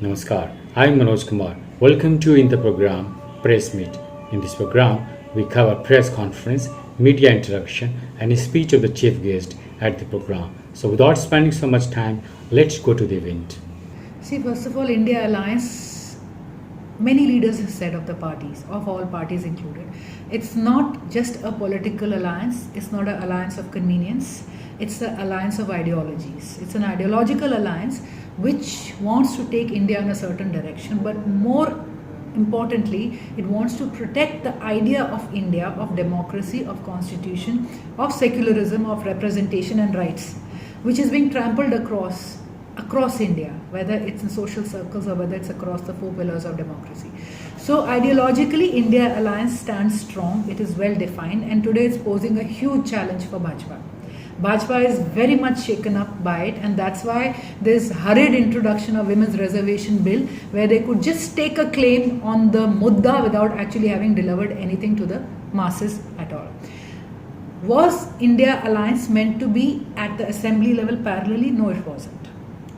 Namaskar, I'm Manoj Kumar. Welcome to in the program Press Meet. In this program, we cover press conference, media interaction, and a speech of the chief guest at the program. So, without spending so much time, let's go to the event. See, first of all, India Alliance, many leaders have said of the parties, of all parties included, it's not just a political alliance, it's not an alliance of convenience, it's an alliance of ideologies. It's an ideological alliance which wants to take India in a certain direction, but more importantly, it wants to protect the idea of India, of democracy, of constitution, of secularism, of representation and rights, which is being trampled across India, whether it's in social circles or whether it's across the four pillars of democracy. So ideologically, India Alliance stands strong, it is well defined, and today it's posing a huge challenge for Bajpa. Bajpa is very much shaken up by it, and that's why this hurried introduction of Women's Reservation Bill, where they could just take a claim on the mudda without actually having delivered anything to the masses at all. Was India Alliance meant to be at the assembly level parallelly? No, it wasn't.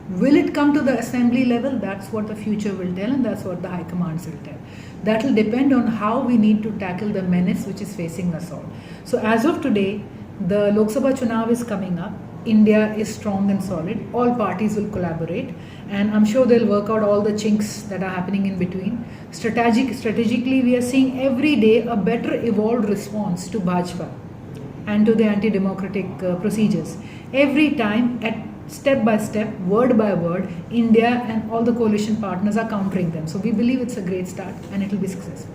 Will it come to the assembly level? That's what the future will tell, and that's what the high commands will tell. That will depend on how we need to tackle the menace which is facing us all. So as of today, the Lok Sabha Chunav is coming up. India is strong and solid. All parties will collaborate, and I'm sure they'll work out all the chinks that are happening in between. Strategically, we are seeing every day a better evolved response to Bajpa and to the anti-democratic procedures. Every time, at step by step, word by word, India and all the coalition partners are countering them. So we believe it's a great start and it will be successful.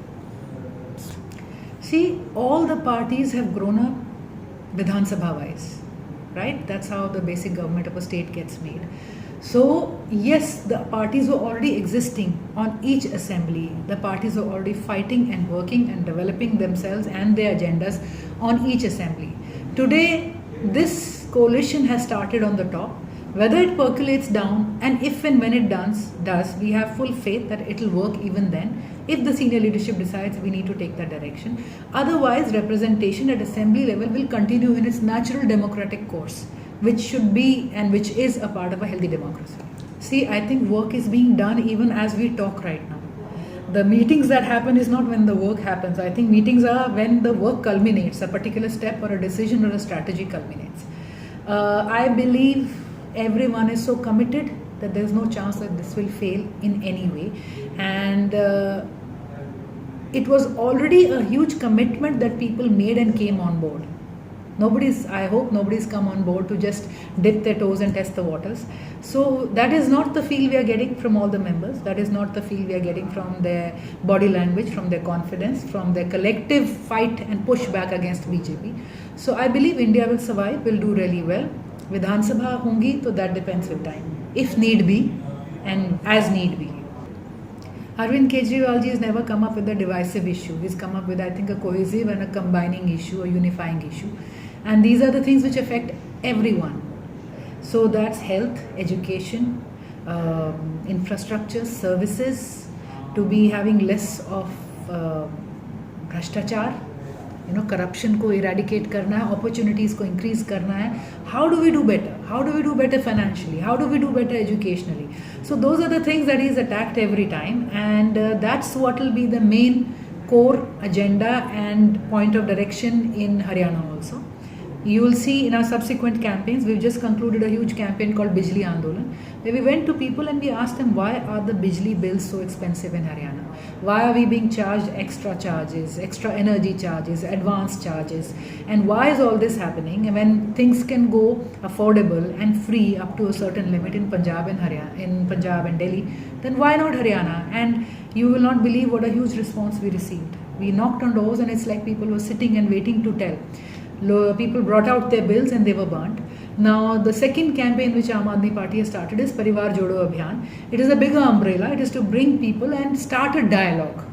See, all the parties have grown up Vidhan Sabha wise, right? That's how the basic government of a state gets made. So yes, the parties were already existing on each assembly. The parties were already fighting and working and developing themselves and their agendas on each assembly. Today, this coalition has started on the top. Whether it percolates down, and if and when it does, we have full faith that it will work even then, if the senior leadership decides we need to take that direction. Otherwise, representation at assembly level will continue in its natural democratic course, which should be and which is a part of a healthy democracy. See, I think work is being done even as we talk right now. The meetings that happen is not when the work happens. I think meetings are when the work culminates, a particular step or a decision or a strategy culminates. I believe everyone is so committed that there is no chance that this will fail in any way. And it was already a huge commitment that people made and came on board. I hope nobody's come on board to just dip their toes and test the waters. So that is not the feel we are getting from all the members. That is not the feel we are getting from their body language, from their confidence, from their collective fight and push back against BJP. So I believe India will survive, will do really well. Vidhan Sabha hongi, so that depends with time, if need be and as need be. Arvind Kejriwal ji has never come up with a divisive issue. He's come up with, I think, a cohesive and a combining issue, a unifying issue. And these are the things which affect everyone. So that's health, education, infrastructure, services, to be having less of bhrashtachar, corruption को eradicate करना है, opportunities को increase करना है. How do we do better? How do we do better financially? How do we do better educationally? So those are the things that he's attacked every time, and that's what will be the main core agenda and point of direction in Haryana also. You will see in our subsequent campaigns, we've just concluded a huge campaign called Bijli Andolan, where we went to people and we asked them, why are the Bijli bills so expensive in Haryana? Why are we being charged extra charges, extra energy charges, advance charges? And why is all this happening? And when things can go affordable and free up to a certain limit in Punjab and Haryana, in Punjab and Delhi, then why not Haryana? And you will not believe what a huge response we received. We knocked on doors and it's like people were sitting and waiting to tell. People brought out their bills and they were burnt. Now the second campaign which Aam Aadmi Party has started is Parivar Jodo Abhiyan. It is a bigger umbrella. It is to bring people and start a dialogue.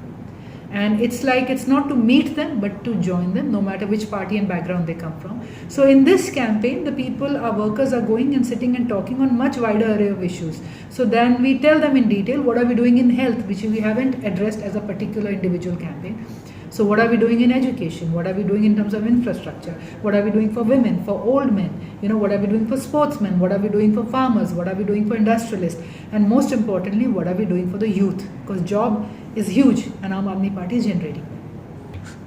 And it's like, it's not to meet them but to join them, no matter which party and background they come from. So in this campaign, the people, our workers, are going and sitting and talking on much wider array of issues. So then we tell them in detail what are we doing in health, which we haven't addressed as a particular individual campaign. So what are we doing in education? What are we doing in terms of infrastructure? What are we doing for women, for old men? What are we doing for sportsmen? What are we doing for farmers? What are we doing for industrialists? And most importantly, what are we doing for the youth? Because job is huge and Aam Aadmi Party is generating.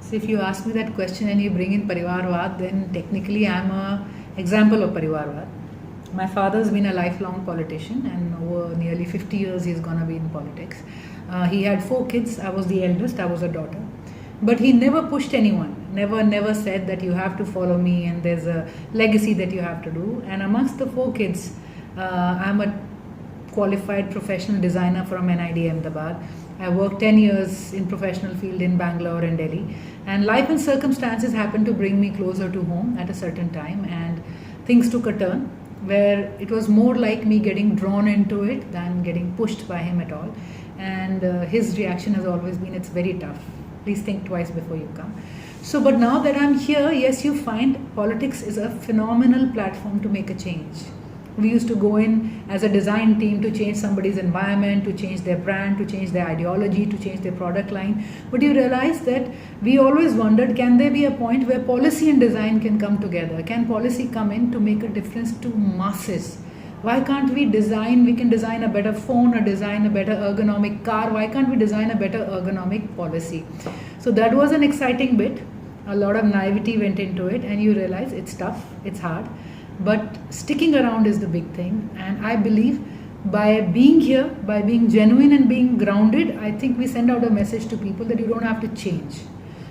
So if you ask me that question and you bring in Parivarvad, then technically I'm a example of Parivarvad. My father's been a lifelong politician, and over nearly 50 years he's gonna be in politics. He had 4 kids. I was the eldest. I was a daughter. But he never pushed anyone. Never said that you have to follow me and there's a legacy that you have to do. And amongst the 4 kids, I'm a qualified professional designer from NID Ahmedabad. I worked 10 years in professional field in Bangalore and Delhi. And life and circumstances happened to bring me closer to home at a certain time. And things took a turn where it was more like me getting drawn into it than getting pushed by him at all. And his reaction has always been, it's very tough. Please think twice before you come. So, but now that I'm here, yes, you find politics is a phenomenal platform to make a change. We used to go in as a design team to change somebody's environment, to change their brand, to change their ideology, to change their product line. But you realize that we always wondered, can there be a point where policy and design can come together? Can policy come in to make a difference to masses? Why can't we design? We can design a better phone or design a better ergonomic car. Why can't we design a better ergonomic policy? So that was an exciting bit. A lot of naivety went into it, and you realize it's tough, it's hard. But sticking around is the big thing. And I believe by being here, by being genuine and being grounded, I think we send out a message to people that you don't have to change.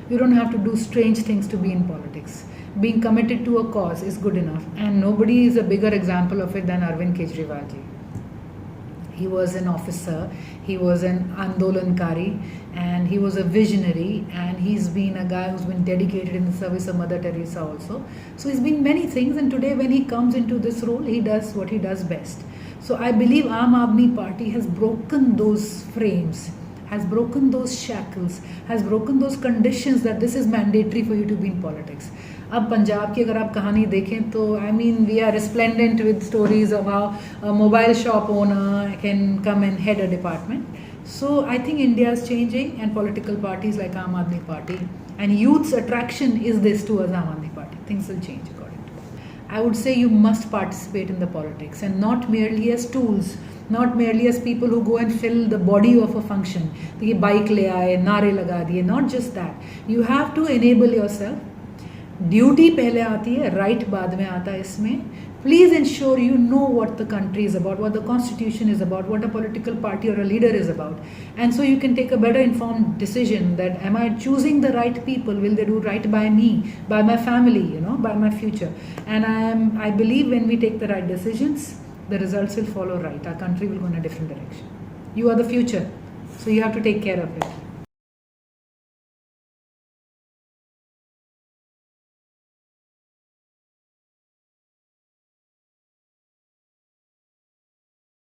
You don't have to do strange things to be in politics. Being committed to a cause is good enough. And nobody is a bigger example of it than Arvind Kejriwal ji. He was an officer, he was an Andolankari, and he was a visionary, and he's been a guy who's been dedicated in the service of Mother Teresa also. So he's been many things, and today when he comes into this role, he does what he does best. So I believe Aam Aadmi Party has broken those frames, has broken those shackles, has broken those conditions that this is mandatory for you to be in politics. अब पंजाब की अगर आप कहानी देखें तो I mean we are resplendent with stories of how a mobile shop owner can come and head a department. So I think India is changing, and political parties like Aam Aadmi Party and youth's attraction is this towards Aam Aadmi Party. Things will change according to it. I would say you must participate in the politics, and not merely as tools, not merely as people who go and fill the body of a function. ये bike ले आए, नारे लगा दिए. Not just that. You have to enable yourself. Duty पहले आती है, right बाद में आता है इसमें. Please ensure you know what the country is about, what the constitution is about, what a political party or a leader is about. And so you can take a better informed decision that am I choosing the right people? Will they do right by me, by my family, by my future? And I believe when we take the right decisions, the results will follow right. Our country will go in a different direction. You are the future, so you have to take care of it.